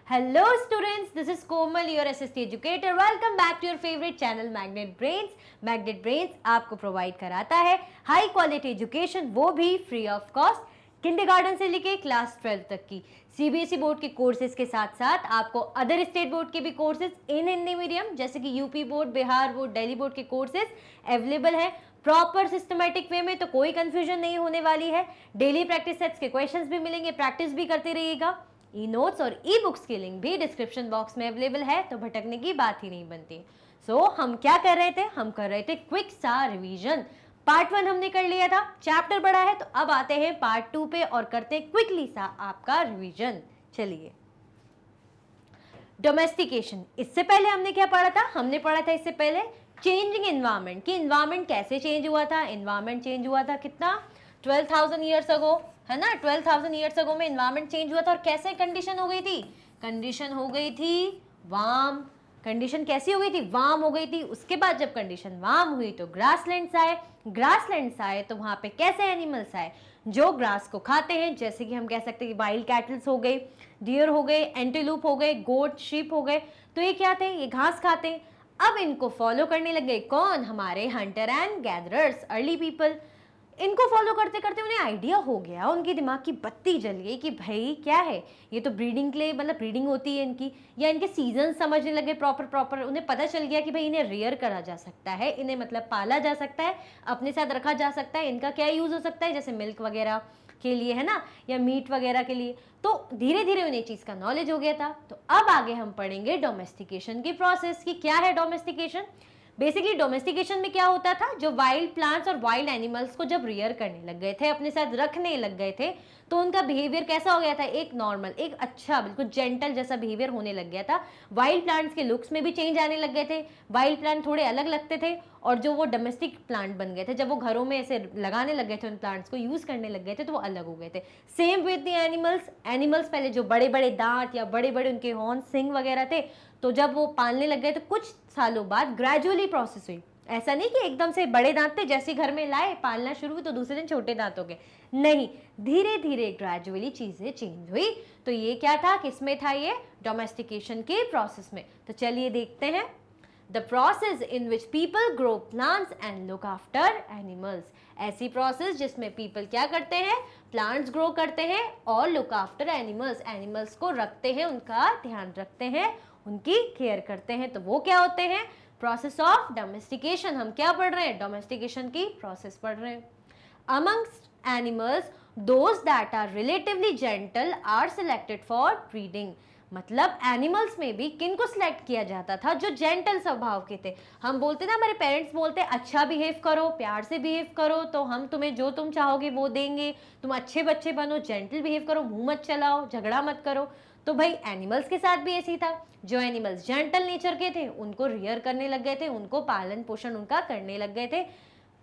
Hello students, this is Komal, your SST educator. Welcome back to your favorite channel Magnet Brains. Magnet Brains आपको provide कराता है high quality education, वो भी free of cost, kindergarten से लेके class 12 तक की सीबीएसई बोर्ड के कोर्सेज के साथ साथ आपको अदर स्टेट बोर्ड के भी कोर्सेज इन हिंदी मीडियम जैसे कि UP board, Bihar board, Delhi board के कोर्सेज अवेलेबल है प्रॉपर सिस्टमेटिक वे में, तो कोई कंफ्यूजन नहीं होने वाली है। डेली प्रैक्टिस सेट्स के क्वेश्चंस भी मिलेंगे, प्रैक्टिस भी करते रहिएगा। ई नोट्स और ई बुक्स की लिंक भी डिस्क्रिप्शन बॉक्स में अवेलेबल है, तो भटकने की बात ही नहीं बनती। हम क्या कर रहे थे? हम कर रहे थे क्विक सा रिवीजन। पार्ट 1 हमने कर लिया था, चैप्टर बड़ा है, तो अब आते हैं पार्ट 2 पे और करते हैं क्विकली सा आपका रिवीजन। चलिए, डोमेस्टिकेशन। इससे पहले हमने क्या पढ़ा था? हमने पढ़ा था इससे पहले चेंजिंग एनवायरनमेंट, कि एनवायरनमेंट कैसे चेंज हुआ था। एनवायरनमेंट चेंज हुआ था कितना? 12,000 ईयर्स अगो, है ना। 12,000 ईयर्स अगो में एनवायरनमेंट चेंज हुआ था और कैसे कंडीशन हो गई थी? कंडीशन हो गई थी वार्म। कंडीशन कैसी हो गई थी? वार्म हो गई थी। उसके बाद जब कंडीशन वार्म हुई तो ग्रासलैंड्स आए। ग्रासलैंड्स आए तो वहां पे कैसे एनिमल्स आए? जो ग्रास को खाते हैं, जैसे कि हम कह सकते हैं कि वाइल्ड कैटल्स हो गए, डियर हो गए, एंटीलूप हो गए, गोट, शीप हो गए। तो ये क्या थे? ये घास खाते हैं। अब इनको फॉलो करने लग गए कौन? हमारे Hunter and gatherers, early people. इनको फॉलो करते करते उन्हें आइडिया हो गया, उनकी दिमाग की बत्ती जल गई कि भाई क्या है ये, तो ब्रीडिंग के लिए, मतलब ब्रीडिंग होती है इनकी, या इनके सीजन समझने लगे प्रॉपर। उन्हें पता चल गया कि भाई इन्हें रेयर करा जा सकता है, इन्हें मतलब पाला जा सकता है, अपने साथ रखा जा सकता है। इनका क्या यूज हो सकता है? जैसे मिल्क वगैरह के लिए, है ना, या मीट वगैरह के लिए। तो धीरे धीरे उन्हें चीज का नॉलेज हो गया था। तो अब आगे हम पढ़ेंगे डोमेस्टिकेशन की प्रोसेस, की क्या है डोमेस्टिकेशन। बेसिकली डोमेस्टिकेशन में क्या होता था? जो वाइल्ड प्लांट्स और वाइल्ड एनिमल्स को जब रियर करने लग गए थे, अपने साथ रखने लग गए थे, तो उनका बिहेवियर कैसा हो गया था? एक नॉर्मल, एक अच्छा, बिल्कुल जेंटल जैसा बिहेवियर होने लग गया था। वाइल्ड प्लांट्स के लुक्स में भी चेंज आने लग गए थे। वाइल्ड प्लांट थोड़े अलग लगते थे और जो वो डोमेस्टिक प्लांट बन गए थे, जब वो घरों में ऐसे लगाने लग गए थे, उन प्लांट्स को यूज करने लग गए थे, तो वो अलग हो गए थे। Same with the animals. Animals पहले जो बड़े बड़े दांत या बड़े बड़े उनके हॉर्न, सिंग वगैरह थे, तो जब वो पालने लग गए तो कुछ सालों बाद ग्रेजुअली प्रोसेस हुई। ऐसा नहीं कि एकदम से बड़े दांत थे, जैसे घर में लाए, पालना शुरू हुई तो दूसरे दिन छोटे दांत हो गए, नहीं, धीरे धीरे ग्रेजुअली चीजें चेंज हुई। तो ये क्या था? किसमें था? ये डोमेस्टिकेशन के प्रोसेस में। तो चलिए देखते हैं। The process in which people grow plants and look after animals. ऐसी प्रोसेस जिसमें पीपल क्या करते हैं? प्लांट्स ग्रो करते हैं और लुक आफ्टर एनिमल्स, एनिमल्स को रखते हैं, उनका ध्यान रखते हैं, उनकी केयर करते हैं। तो वो क्या होते हैं? Process of domestication. हम क्या पढ़ रहे हैं? डोमेस्टिकेशन की प्रोसेस पढ़ रहे हैं। Amongst animals those that are relatively gentle are selected for breeding. मतलब एनिमल्स में भी किन को सिलेक्ट किया जाता था? जो जेंटल स्वभाव के थे। हम बोलते ना, हमारे पेरेंट्स बोलते अच्छा बिहेव करो, प्यार से बिहेव करो, तो हम तुम्हें जो तुम चाहोगे वो देंगे, तुम अच्छे बच्चे बनो, जेंटल बिहेव करो, मुंह मत चलाओ, झगड़ा मत करो। तो भाई एनिमल्स के साथ भी ऐसे ही था। जो एनिमल्स जेंटल नेचर के थे उनको रियर करने लग गए थे, उनको पालन पोषण उनका करने लग गए थे,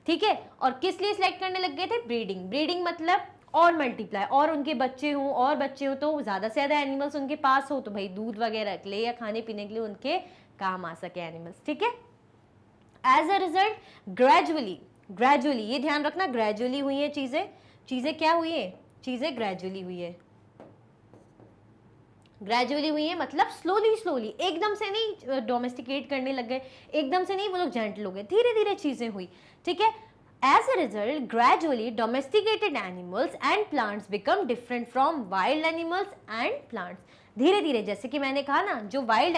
ठीक है। और किस लिए सिलेक्ट करने लग गए थे? ब्रीडिंग। ब्रीडिंग मतलब और मल्टीप्लाई, और उनके बच्चे हों, और बच्चे हो तो ज्यादा से ज्यादा एनिमल्स उनके पास हो, तो भाई दूध वगैरह के लिए या खाने पीने के लिए उनके काम आ सके एनिमल्स, ठीक है। एज अ रिजल्ट ग्रेजुअली ये ध्यान रखना, ग्रेजुअली हुई है चीजें। चीजें क्या हुई है? चीजें ग्रेजुअली हुई है। ग्रेजुअली हुई है मतलब स्लोली, एकदम से नहीं डोमेस्टिकेट करने लग गए, एकदम से नहीं वो लोग जेंटल हो गए, धीरे धीरे चीजें हुई, ठीक है। As a result, gradually domesticated animals and plants become different from wild animals and plants. धीरे धीरे, जैसे कि मैंने कहा ना, जो वाइल्ड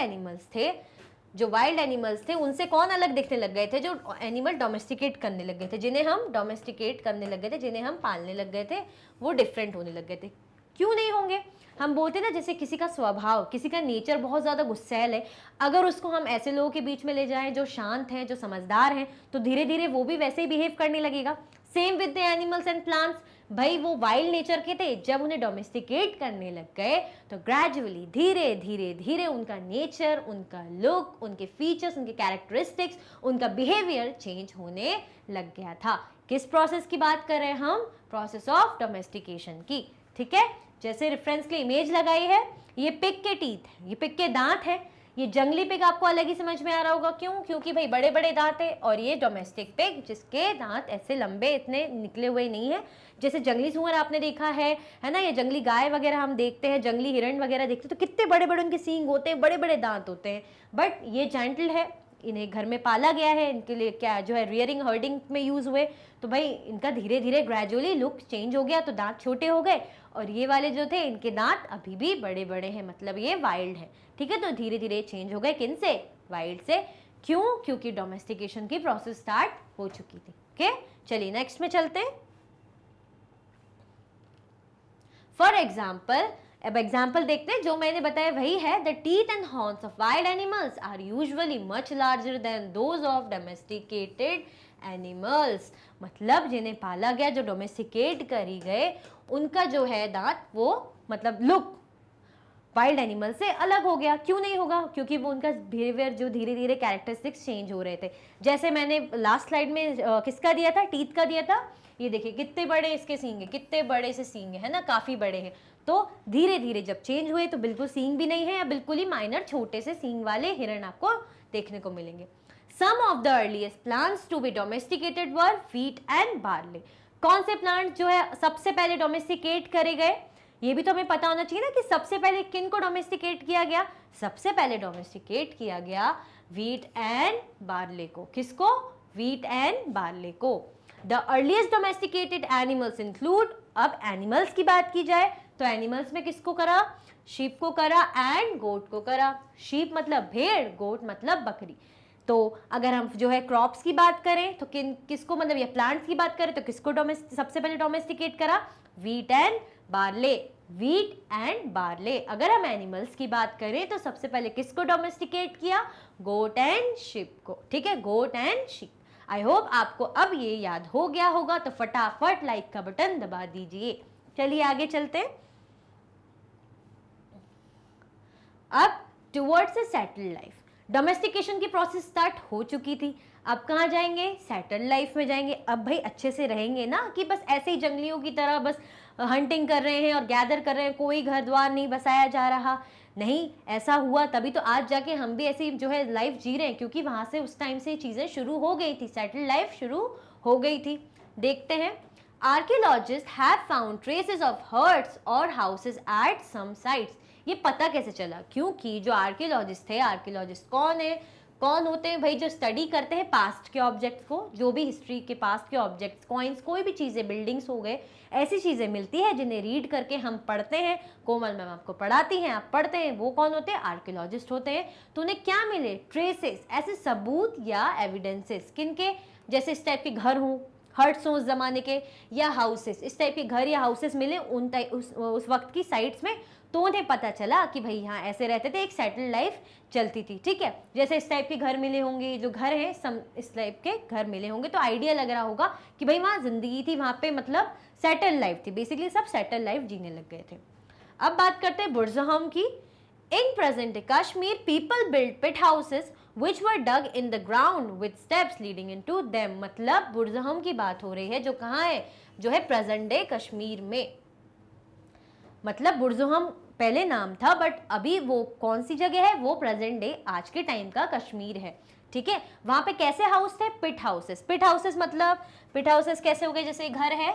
एनिमल्स थे उनसे कौन अलग दिखने लग गए थे? जो एनिमल डोमेस्टिकेट करने लग गए थे, जिन्हें हम डोमेस्टिकेट करने लग गए थे, जिन्हें हम पालने लग गए थे, वो डिफरेंट होने लग गए थे। क्यों नहीं होंगे? हम बोलते ना, जैसे किसी का स्वभाव, किसी का नेचर बहुत ज्यादा गुस्सैल है, अगर उसको हम ऐसे लोगों के बीच में ले जाएं जो शांत हैं, जो समझदार हैं, तो धीरे धीरे वो भी वैसे ही बिहेव करने लगेगा। Same with the animals and plants. भाई वो वाइल्ड नेचर के थे, जब उन्हें डोमेस्टिकेट करने लग गए तो ग्रेजुअली धीरे धीरे धीरे उनका नेचर, उनका लुक, उनके फीचर्स, उनके कैरेक्टरिस्टिक्स, उनका बिहेवियर चेंज होने लग गया था। किस प्रोसेस की बात कर रहे हैं हम? प्रोसेस ऑफ डोमेस्टिकेशन की, ठीक है। जैसे रेफरेंस के लिए इमेज लगाई है, ये पिग के टीथ है, ये पिग के दांत है, ये जंगली पिग आपको अलग ही समझ में आ रहा होगा, क्यों? क्योंकि भाई बड़े बड़े दांत है, और ये डोमेस्टिक पिग जिसके दांत ऐसे लंबे इतने निकले हुए नहीं है। जैसे जंगली सुअर आपने देखा है ना, ये जंगली गाय वगैरह हम देखते हैं, जंगली हिरण वगैरह देखते हैं, तो कितने बड़े बड़े उनके सींग होते हैं, बड़े बड़े दांत होते हैं। बट ये जेंटल है, इन्हें घर में पाला गया है, इनके लिए क्या जो है रियरिंग हर्डिंग में यूज हुए, तो भाई इनका धीरे धीरे ग्रेजुअली लुक चेंज हो गया, तो दांत छोटे हो गए, और ये वाले जो थे इनके दांत अभी भी बड़े बड़े हैं, मतलब ये वाइल्ड है, ठीक है। तो धीरे धीरे चेंज हो गए, किन से? वाइल्ड से। क्यों? क्योंकि डोमेस्टिकेशन की प्रोसेस स्टार्ट हो चुकी थी। ओके, चलिए नेक्स्ट में चलते हैं। फॉर एग्जाम्पल, अब एग्जाम्पल देखते हैं, जो मैंने बताया वही है। The teeth and horns of wild animals are usually much larger than those of domesticated animals. मतलब जिन्हें पाला गया, जो डोमेस्टिकेट करी गए, उनका जो है दांत वो मतलब लुक वाइल्ड एनिमल से अलग हो गया। क्यों नहीं होगा? क्योंकि वो उनका बिहेवियर जो धीरे धीरे कैरेक्टरिस्टिक्स चेंज हो रहे थे। जैसे मैंने लास्ट स्लाइड में किसका दिया था? टीथ का दिया था। ये देखिए कितने बड़े इसके सींग है, कितने बड़े से सींग है ना, काफी बड़े हैं। तो धीरे धीरे जब चेंज हुए तो बिल्कुल सींग भी नहीं है, या बिल्कुल ही माइनर छोटे से सींग वाले हिरण आपको देखने को मिलेंगे। Some of the earliest plants to be domesticated were wheat and barley. कौन से प्लांट जो है सबसे पहले डोमेस्टिकेट करे गए? ये भी तो हमें पता होना चाहिए ना कि सबसे पहले किन को डोमेस्टिकेट किया गया। सबसे पहले डोमेस्टिकेट किया गया व्हीट एंड बार्ले को। किसको? व्हीट एंड बार्ले को। The earliest domesticated animals include, अब एनिमल्स की बात की जाए तो एनिमल्स में किसको करा? शीप को करा एंड गोट को करा। शीप मतलब भेड़, गोट मतलब बकरी। तो अगर हम जो है क्रॉप्स की बात करें तो किसको, मतलब या प्लांट्स की बात करें तो किसको सबसे पहले डोमेस्टिकेट करा? Wheat and barley. Wheat and barley. अगर हम एनिमल्स की बात करें तो सबसे पहले किसको डोमेस्टिकेट किया? गोट एंड शीप को। ठीक है, goat and sheep. I hope आपको अब ये याद हो गया होगा, तो फटाफट लाइक का बटन दबा दीजिए। चलिए आगे चलते हैं। अब towards a settled life, domestication की प्रोसेस स्टार्ट हो चुकी थी। अब कहाँ जाएंगे? सेटल्ड लाइफ में जाएंगे। अब भाई अच्छे से रहेंगे ना, कि बस ऐसे ही जंगलियों की तरह बस हंटिंग कर रहे हैं और गैदर कर रहे हैं, कोई घर द्वार नहीं बसाया जा रहा। नहीं, ऐसा हुआ तभी तो आज जाके हम भी ऐसी जो है लाइफ जी रहे हैं, क्योंकि वहां से उस टाइम से चीजें शुरू हो गई थी, सेटल्ड लाइफ शुरू हो गई थी। देखते हैं। Archaeologists have found traces of huts और हाउसेस एट सम साइट्स। ये पता कैसे चला? क्योंकि जो आर्कियोलॉजिस्ट थे, आर्कियोलॉजिस्ट कौन है, कौन होते हैं भाई? जो स्टडी करते हैं पास्ट के ऑब्जेक्ट्स को, जो भी हिस्ट्री के पास्ट के ऑब्जेक्ट्स, कॉइन्स, कोई भी चीज़ें, बिल्डिंग्स हो गए, ऐसी चीज़ें मिलती है जिन्हें रीड करके हम पढ़ते हैं। कोमल मैम आपको पढ़ाती हैं, आप पढ़ते हैं, वो कौन होते हैं? आर्कियोलॉजिस्ट होते हैं। तो उन्हें क्या मिले? ट्रेसेस, ऐसे सबूत या एविडेंसेस। किनके? जैसे इस टाइप के घर हों, हर्ट्स हों उस जमाने के, या हाउसेस, इस टाइप के घर या हाउसेस मिले उस वक्त की साइट्स में, तो उन्हें पता चला कि भाई यहाँ ऐसे रहते थे, एक सेटल्ड लाइफ चलती थी। ठीक है, जैसे इस टाइप के घर मिले होंगे, जो घर हैं सम इस टाइप के घर मिले होंगे, तो आइडिया लग रहा होगा कि भाई वहाँ जिंदगी थी, वहाँ पे मतलब सेटल्ड लाइफ थी। बेसिकली सब सेटल्ड लाइफ जीने लग गए थे। अब बात करते हैं बुर्जहम की। In present day Kashmir people build pit houses which were dug in the ground with steps leading into them। मतलब बुर्जहम की बात हो रही है, जो कहाँ है? जो है प्रेजेंट डे कश्मीर में। मतलब बुर्जहम पहले नाम था, बट अभी वो कौन सी जगह है? वो प्रेजेंट डे आज के टाइम का कश्मीर है। ठीक है, वहां पे कैसे हाउस थे? पिट हाउसेस। पिट हाउसेस मतलब, पिट हाउसेस कैसे हो गए? जैसे घर है,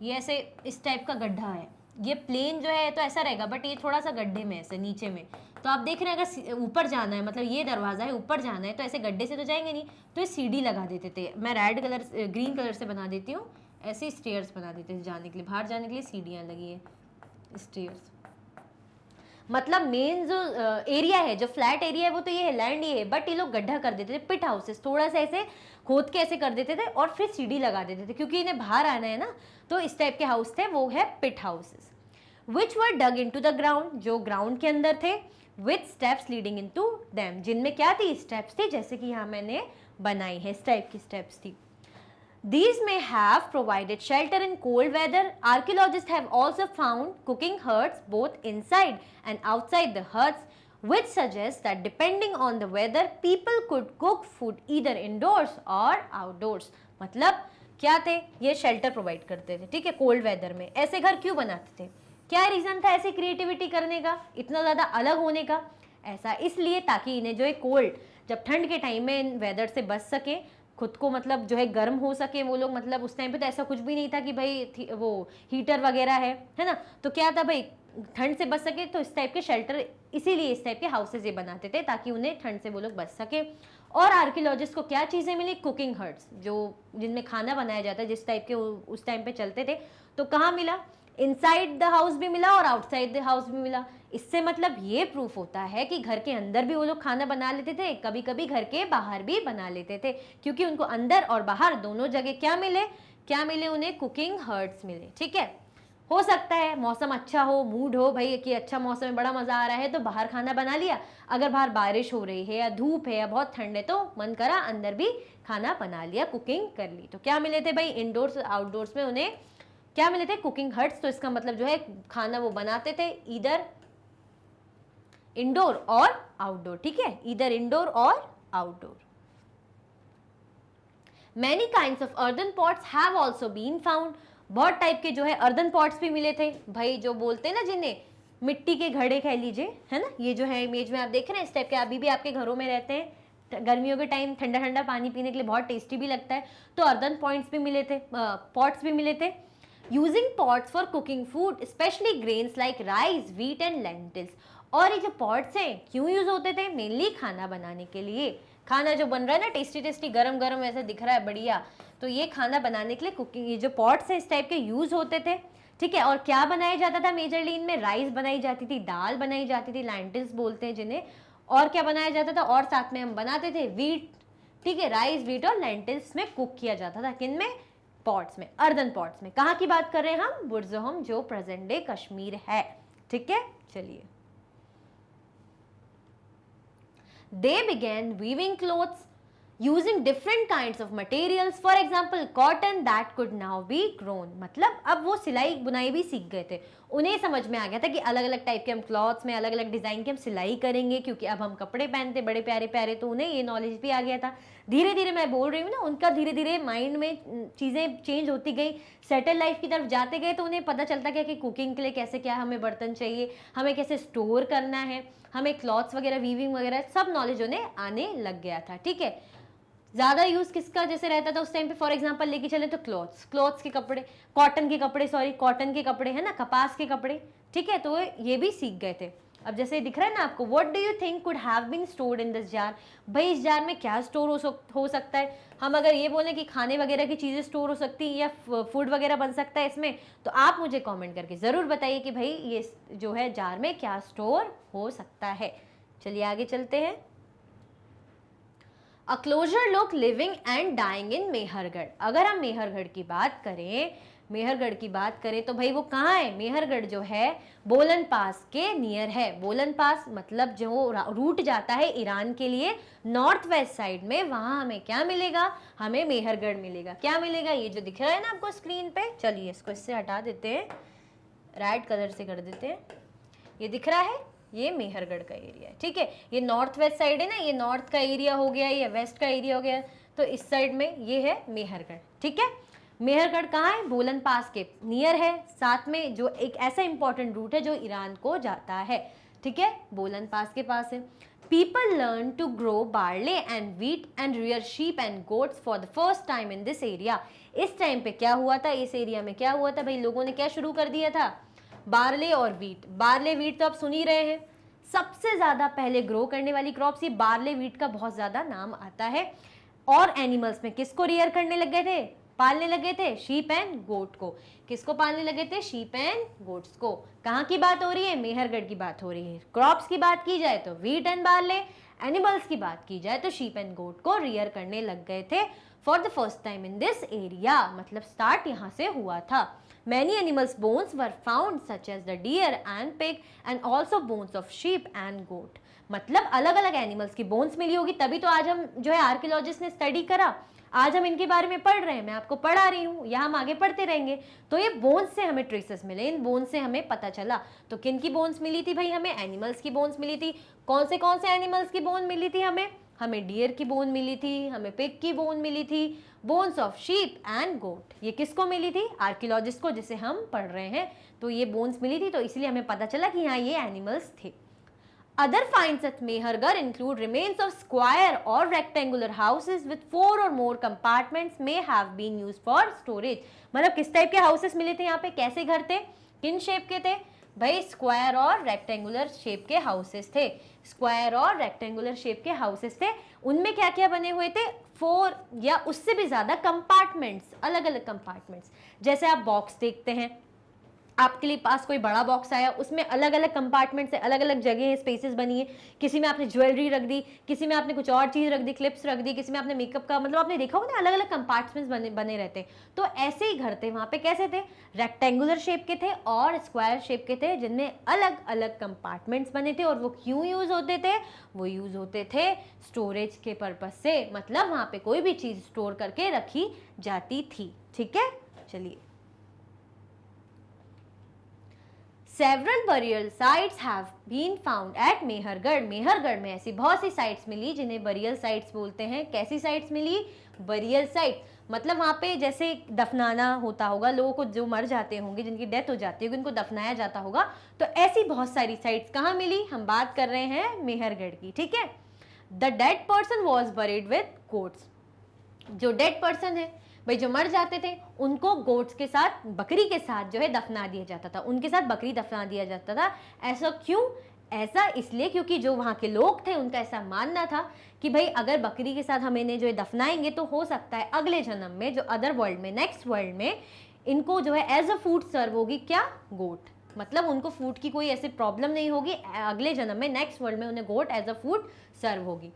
ये ऐसे इस टाइप का गड्ढा है, ये प्लेन जो है तो ऐसा रहेगा, बट ये थोड़ा सा गड्ढे में ऐसे नीचे में। तो आप देख रहे हैं अगर ऊपर जाना है, मतलब ये दरवाजा है, ऊपर जाना है, तो ऐसे गड्ढे से तो जाएंगे नहीं, तो ये सीढ़ी लगा देते थे। मैं रेड कलर, ग्रीन कलर से बना देती हूँ, ऐसे स्टेयर्स बना देते थे जाने के लिए, बाहर जाने के लिए सीढ़ियाँ लगी है, स्टेयर्स। मतलब मेन जो एरिया है, जो फ्लैट एरिया है, वो तो ये है, लैंड ये है, बट ये लोग गड्ढा कर देते थे, पिट हाउसेस, थोड़ा सा ऐसे खोद के ऐसे कर देते थे और फिर सीढ़ी लगा देते थे, क्योंकि इन्हें बाहर आना है ना, तो इस टाइप के हाउस थे, वो है pit houses. Which were dug into the ground, जो ग्राउंड के अंदर थे, with steps leading into them, जिनमें क्या थी? स्टेप्स थी, जैसे कि यहाँ मैंने बनाई है, इस टाइप की स्टेप्स थी। These may have provided shelter in cold weather. Archaeologists have also found cooking huts both inside and outside the huts, which suggests that depending on the weather, people could cook food either indoors or outdoors. मतलब क्या थे? ये shelter provide करते थे, ठीक है, cold weather में। ऐसे घर क्यों बनाते थे? क्या रीजन था ऐसे क्रिएटिविटी करने का, इतना ज़्यादा अलग होने का? ऐसा इसलिए ताकि इन्हें जो है कोल्ड, जब ठंड के टाइम में वेदर से बच सके, खुद को मतलब जो है गर्म हो सके वो लोग। मतलब उस टाइम पे तो ऐसा कुछ भी नहीं था कि भाई वो हीटर वगैरह है ना, तो क्या था भाई ठंड से बच सके, तो इस टाइप के शेल्टर, इसीलिए इस टाइप के हाउसेज ये बनाते थे ताकि उन्हें ठंड से वो लोग बच सके। और आर्कियोलॉजिस्ट को क्या चीज़ें मिली? कुकिंग हट्स, जो जिनमें खाना बनाया जाता है, जिस टाइप के उस टाइम पे चलते थे। तो कहाँ मिला? इनसाइड द हाउस भी मिला और आउटसाइड द हाउस भी मिला। इससे मतलब ये प्रूफ होता है कि घर के अंदर भी वो लोग खाना बना लेते थे, कभी कभी घर के बाहर भी बना लेते थे, क्योंकि उनको अंदर और बाहर दोनों जगह क्या मिले उन्हें? कुकिंग हर्ट्स मिले। ठीक है, हो सकता है मौसम अच्छा हो, मूड हो भाई कि अच्छा मौसम में बड़ा मजा आ रहा है तो बाहर खाना बना लिया, अगर बाहर बारिश हो रही है या धूप है या बहुत ठंड है तो मन करा अंदर भी खाना बना लिया, कुकिंग कर ली। तो क्या मिले थे भाई? इंडोर्स आउटडोर्स में उन्हें क्या मिले थे? Cooking huts. तो इसका मतलब जो है खाना वो बनाते थे इधर इंडोर और आउटडोर। ठीक है, इधर इंडोर और outdoor. Many kinds of earthen pots have also been found. बहुत टाइप के जो है अर्दन पॉट्स भी मिले थे भाई, जो बोलते हैं ना जिन्हें मिट्टी के घड़े कह लीजिए, है ना। ये जो है इमेज में आप देख रहे हैं इस टाइप के, अभी भी आपके घरों में रहते हैं। गर्मियों के टाइम ठंडा ठंडा पानी पीने के लिए बहुत टेस्टी भी लगता है। तो अर्दन पॉट्स भी मिले थे, पॉट्स भी मिले थे। Using pots for cooking food specially grains like rice, wheat and lentils. और ये जो पॉट्स हैं क्यों यूज होते थे? मेनली खाना बनाने के लिए। खाना जो बन रहा है ना टेस्टी टेस्टी गरम गरम ऐसे दिख रहा है बढ़िया, तो ये खाना बनाने के लिए कुकिंग, ये जो पॉट्स हैं इस टाइप के यूज होते थे। ठीक है, और क्या बनाया जाता था मेजरली इनमें? राइस बनाई जाती थी, दाल बनाई जाती थी, लेंटिल्स बोलते हैं जिन्हें। और क्या बनाया जाता था? और साथ में हम बनाते थे व्हीट। ठीक है, राइस, व्हीट और लेंटिल्स में कुक किया जाता था। किन में? पॉट्स में, अर्दन पॉट्स में। कहाँ की बात कर रहे हैं हम? बुर्ज़होम, जो प्रेजेंट डे कश्मीर है। ठीक है, चलिए। They began weaving clothes using different kinds of materials, for example cotton that could now be grown। मतलब अब वो सिलाई बुनाई भी सीख गए थे, उन्हें समझ में आ गया था कि अलग अलग टाइप के हम क्लॉथ्स में अलग अलग डिज़ाइन की हम सिलाई करेंगे, क्योंकि अब हम कपड़े पहनते बड़े प्यारे प्यारे, तो उन्हें ये नॉलेज भी आ गया था। धीरे धीरे मैं बोल रही हूँ ना, उनका धीरे धीरे माइंड में चीज़ें चेंज होती गई, सेटल लाइफ की तरफ जाते गए, तो उन्हें पता चलता गया कि कुकिंग के लिए कैसे क्या हमें बर्तन चाहिए, हमें कैसे स्टोर करना है, हमें क्लॉथ्स वगैरह, वीविंग वगैरह सब नॉलेज उन्हें आने लग गया था। ठीक है, ज़्यादा यूज़ किसका जैसे रहता था उस टाइम पे? फॉर एग्जांपल लेके चले तो क्लॉथ्स के कपड़े, कॉटन के कपड़े, है ना, कपास के कपड़े। ठीक है, तो ये भी सीख गए थे। अब जैसे दिख रहा है ना आपको, what do you think could have been stored in this jar? भाई इस जार में क्या स्टोर हो सकता है? हम अगर ये बोलें कि खाने वगैरह की चीज़ें स्टोर हो सकती हैं या फूड वगैरह बन सकता है इसमें, तो आप मुझे कमेंट करके ज़रूर बताइए कि भाई ये जो है जार में क्या स्टोर हो सकता है। चलिए आगे चलते हैं। A closer look living and dying in Mehrgarh. अगर हम मेहरगढ़ की बात करें तो भाई वो कहाँ है? मेहरगढ़ जो है बोलन पास के नियर है। बोलन पास मतलब जो रूट जाता है ईरान के लिए नॉर्थ वेस्ट साइड में, वहाँ हमें क्या मिलेगा? हमें मेहरगढ़ मिलेगा। क्या मिलेगा? ये जो दिख रहा है ना आपको स्क्रीन पे, चलिए इसको इससे हटा देते हैं, रेड कलर से कर देते हैं। ये दिख रहा है, ये मेहरगढ़ का एरिया है। ठीक है, ये नॉर्थ वेस्ट साइड है ना, ये नॉर्थ का एरिया हो गया, ये वेस्ट का एरिया हो गया, तो इस साइड में ये है मेहरगढ़। ठीक है, मेहरगढ़ कहाँ है? बोलन पास के नियर है, साथ में जो एक ऐसा इंपॉर्टेंट रूट है जो ईरान को जाता है। ठीक है, बोलन पास के पास है। People learn to grow barley and wheat and rear sheep and goats for the first time in this area. इस टाइम पे क्या हुआ था? इस एरिया में क्या हुआ था भाई? लोगों ने क्या शुरू कर दिया था? बार्ले और व्हीट। बार्ले व्हीट तो आप सुन ही रहे हैं, सबसे ज़्यादा पहले ग्रो करने वाली क्रॉप्स ये बार्ले व्हीट का बहुत ज़्यादा नाम आता है। और एनिमल्स में किसको रियर करने लग गए थे? पालने लगे थे? शीप एंड गोट को। किसको पालने लगे थे? शीप एंड गोट्स को। कहाँ की बात हो रही है? मेहरगढ़ की बात हो रही है। क्रॉप्स की बात की जाए तो व्हीट एंड बार्ले, एनिमल्स की बात की जाए तो शीप एंड गोट को रियर करने लग गए थे for the first time in this area. मतलब स्टार्ट यहाँ से हुआ था। Many animals' bones were found such as the deer and pig and also bones of sheep and goat। मतलब अलग अलग एनिमल्स की बोन्स मिली होगी, तभी तो आज हम जो है आर्कियोलॉजिस्ट ने स्टडी करा, आज हम इनके बारे में पढ़ रहे हैं, मैं आपको पढ़ा रही हूँ या हम आगे पढ़ते रहेंगे। तो ये बोन्स से हमें ट्रेसेस मिले, इन बोन्स से हमें पता चला। तो किन की बोन्स मिली थी भाई? हमें एनिमल्स की बोन्स मिली थी। कौन से एनिमल्स की बोन मिली थी हमें? हमें डियर की बोन मिली थी, हमें पिग की बोन मिली थी, बोन्स ऑफ शीप एंड गोट। ये किसको मिली थी? आर्कियोलॉजिस्ट को, जिसे हम पढ़ रहे हैं। तो ये बोन्स मिली थी, तो इसलिए हमें पता चला कि हाँ ये एनिमल्स थे। Other finds at Mehergarh include remains of square or rectangular houses with 4 or more compartments may have been used for storage. मतलब किस टाइप के हाउसेस मिले थे यहाँ पे, कैसे घर थे, किन शेप के थे भाई, स्क्वायर और रेक्टेंगुलर शेप के हाउसेस थे, स्क्वायर और रेक्टेंगुलर शेप के हाउसेस थे। उनमें क्या क्या बने हुए थे, 4 या उससे भी ज्यादा कंपार्टमेंट्स, अलग अलग कंपार्टमेंट्स। जैसे आप बॉक्स देखते हैं, आपके लिए पास कोई बड़ा बॉक्स आया, उसमें अलग अलग कंपार्टमेंट से अलग अलग जगह स्पेसेस बनी है, किसी में आपने ज्वेलरी रख दी, किसी में आपने कुछ और चीज रख दी, क्लिप्स रख दी, किसी में आपने मेकअप का, मतलब आपने देखा होगा ना अलग अलग कंपार्टमेंट्स बने रहते। तो ऐसे ही घर थे वहां पे, कैसे थे, रेक्टेंगुलर शेप के थे और स्क्वायर शेप के थे, जिनमें अलग अलग कंपार्टमेंट्स बने थे। और वो क्यों यूज होते थे, वो यूज होते थे स्टोरेज के पर्पज से, मतलब वहां पे कोई भी चीज स्टोर करके रखी जाती थी। ठीक है, चलिए। Several burial sites have been found at Mehrgarh. Mehrgarh में ऐसी बहुत सी साइट्स मिली जिन्हें बरियल साइट्स बोलते हैं। कैसी साइट्स मिली, बरियल साइट, मतलब वहाँ पे जैसे दफनाना होता होगा लोगों को, जो मर जाते होंगे, जिनकी डेथ हो जाती होगी, उनको दफनाया जाता होगा। तो ऐसी बहुत सारी साइट्स कहाँ मिली, हम बात कर रहे हैं मेहरगढ़ की। ठीक है। The dead person was buried with goats. जो डेड पर्सन है भाई, जो मर जाते थे, उनको गोट्स के साथ, बकरी के साथ जो है दफना दिया जाता था, उनके साथ बकरी दफना दिया जाता था। ऐसा क्यों, ऐसा इसलिए क्योंकि जो वहाँ के लोग थे उनका ऐसा मानना था कि भाई अगर बकरी के साथ हम इन्हें जो है दफनाएंगे तो हो सकता है अगले जन्म में, जो अदर वर्ल्ड में, नेक्स्ट वर्ल्ड में, इनको जो है एज अ फूड सर्व होगी क्या, गोट। मतलब उनको फूड की कोई ऐसी प्रॉब्लम नहीं होगी, अगले जन्म में, नेक्स्ट वर्ल्ड में उन्हें गोट एज अ फूड सर्व होगी।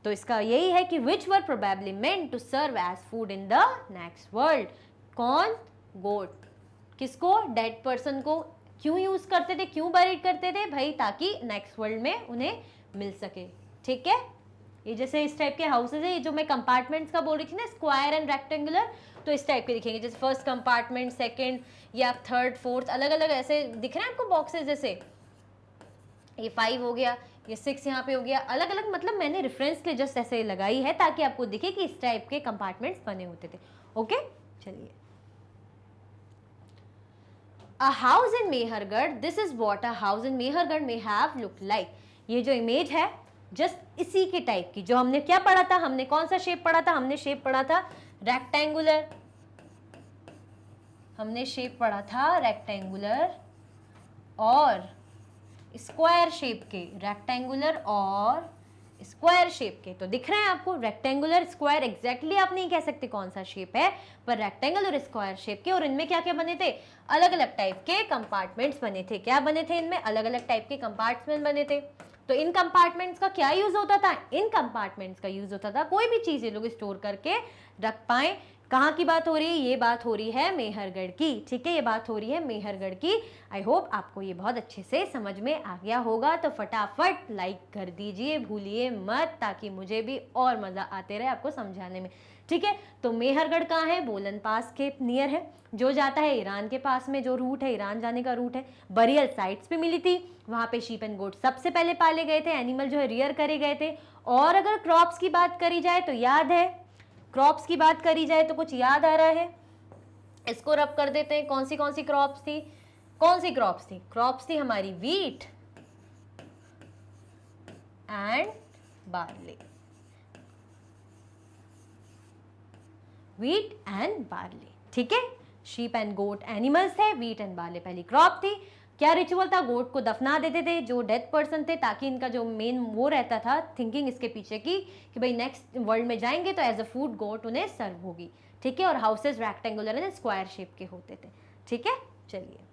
तो इसका यही है कि which were probably meant to serve as food in the next world. कौन, गोट। किसको, डेड पर्सन को। क्यों यूज करते थे, क्यों बरीड करते थे भाई, ताकि नेक्स्ट वर्ल्ड में उन्हें मिल सके। ठीक है। ये जैसे इस टाइप के हाउसेज है, ये जो मैं कंपार्टमेंट्स का बोल रही थी ना, स्क्वायर एंड रेक्टेंगुलर, तो इस टाइप के दिखेंगे, जैसे फर्स्ट कंपार्टमेंट, सेकंड या थर्ड, फोर्थ, अलग अलग ऐसे दिख रहे हैं आपको बॉक्सेस। जैसे ये 5 हो गया, ये 6 यहाँ पे हो गया, अलग अलग, मतलब मैंने रेफरेंस के जस्ट ऐसे लगाई है ताकि आपको दिखे कि इस टाइप के कंपार्टमेंट्स बने होते थे। ओके, चलिए। A house in Mehergarh, this is what a house in Mehergarh may have looked like। ये जो इमेज है जस्ट इसी के टाइप की, जो हमने क्या पढ़ा था, हमने कौन सा शेप पढ़ा था, हमने शेप पढ़ा था रेक्टेंगुलर, हमने शेप पढ़ा था रेक्टेंगुलर और स्क्वायर शेप के, रेक्टेंगुलर और स्क्वायर शेप के। तो दिख रहे हैं आपको, रेक्टेंगुलर, स्क्वायर, एग्जैक्टली आप नहीं कह सकते कौन सा शेप है, पर रेक्टेंगल और स्क्वायर शेप के। और इनमें क्या क्या बने थे, अलग अलग टाइप के कंपार्टमेंट्स बने थे। क्या बने थे इनमें, अलग अलग टाइप के कंपार्टमेंट बने थे। तो इन कंपार्टमेंट्स का क्या यूज होता था, इन कंपार्टमेंट्स का यूज होता था कोई भी चीज ये लोग स्टोर करके रख पाए। कहाँ की बात हो रही है, ये बात हो रही है मेहरगढ़ की। ठीक है, ये बात हो रही है मेहरगढ़ की। आई होप आपको ये बहुत अच्छे से समझ में आ गया होगा। तो फटाफट लाइक कर दीजिए, भूलिए मत, ताकि मुझे भी और मजा आते रहे आपको समझाने में। ठीक है, तो मेहरगढ़ कहाँ है, बोलन पास के नियर है, जो जाता है ईरान के पास में, जो रूट है ईरान जाने का रूट है। बरियल साइट्स पे मिली थी, वहाँ पे शीप एंड गोट सबसे पहले पाले गए थे, एनिमल जो है रियर करे गए थे। और अगर क्रॉप्स की बात करी जाए तो याद है, क्रॉप्स की बात करी जाए तो कुछ याद आ रहा है, इसको रब कर देते हैं। कौन सी क्रॉप्स थी, कौन सी क्रॉप्स थी, क्रॉप्स थी हमारी wheat and barley, wheat and barley. ठीक है, शीप एंड गोट एनिमल्स थे, व्हीट एंड बार्ली पहली क्रॉप थी। क्या रिचुअल था, गोट को दफना देते थे जो डेथ पर्सन थे, ताकि इनका जो मेन वो रहता था थिंकिंग इसके पीछे की कि भाई नेक्स्ट वर्ल्ड में जाएंगे तो एज अ फूड गोट उन्हें सर्व होगी। ठीक है, और houses rectangular and square shape के होते थे। ठीक है, चलिए।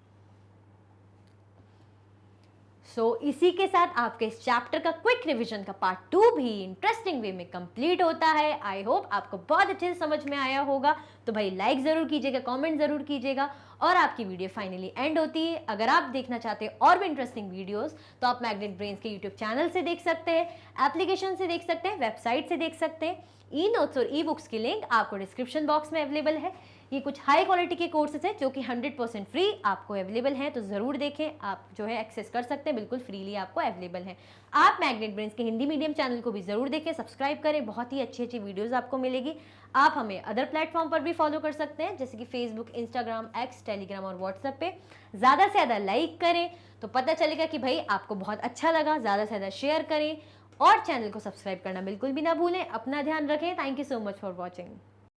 इसी के साथ आपके इस चैप्टर का क्विक रिवीजन का पार्ट 2 भी इंटरेस्टिंग वे में कंप्लीट होता है। आई होप आपको बहुत अच्छे से समझ में आया होगा। तो भाई लाइक जरूर कीजिएगा, कमेंट जरूर कीजिएगा, और आपकी वीडियो फाइनली एंड होती है। अगर आप देखना चाहते हैं और भी इंटरेस्टिंग वीडियोस तो आप मैग्नेट ब्रेन्स के यूट्यूब चैनल से देख सकते हैं, एप्लीकेशन से देख सकते हैं, वेबसाइट से देख सकते हैं। ई नोट्स और ई बुक्स की लिंक आपको डिस्क्रिप्शन बॉक्स में अवेलेबल है। ये कुछ हाई क्वालिटी के कोर्सेज हैं जो कि 100% फ्री आपको अवेलेबल हैं, तो ज़रूर देखें। आप जो है एक्सेस कर सकते हैं, बिल्कुल फ्रीली आपको अवेलेबल है। आप मैग्नेट ब्रेन्स के हिंदी मीडियम चैनल को भी ज़रूर देखें, सब्सक्राइब करें, बहुत ही अच्छी अच्छी वीडियोस आपको मिलेगी। आप हमें अदर प्लेटफॉर्म पर भी फॉलो कर सकते हैं, जैसे कि फेसबुक, इंस्टाग्राम, एक्स, टेलीग्राम और व्हाट्सएप पे। ज़्यादा से ज़्यादा लाइक करें तो पता चलेगा कि भाई आपको बहुत अच्छा लगा। ज़्यादा से ज़्यादा शेयर करें और चैनल को सब्सक्राइब करना बिल्कुल भी ना भूलें। अपना ध्यान रखें। Thank you so much for watching.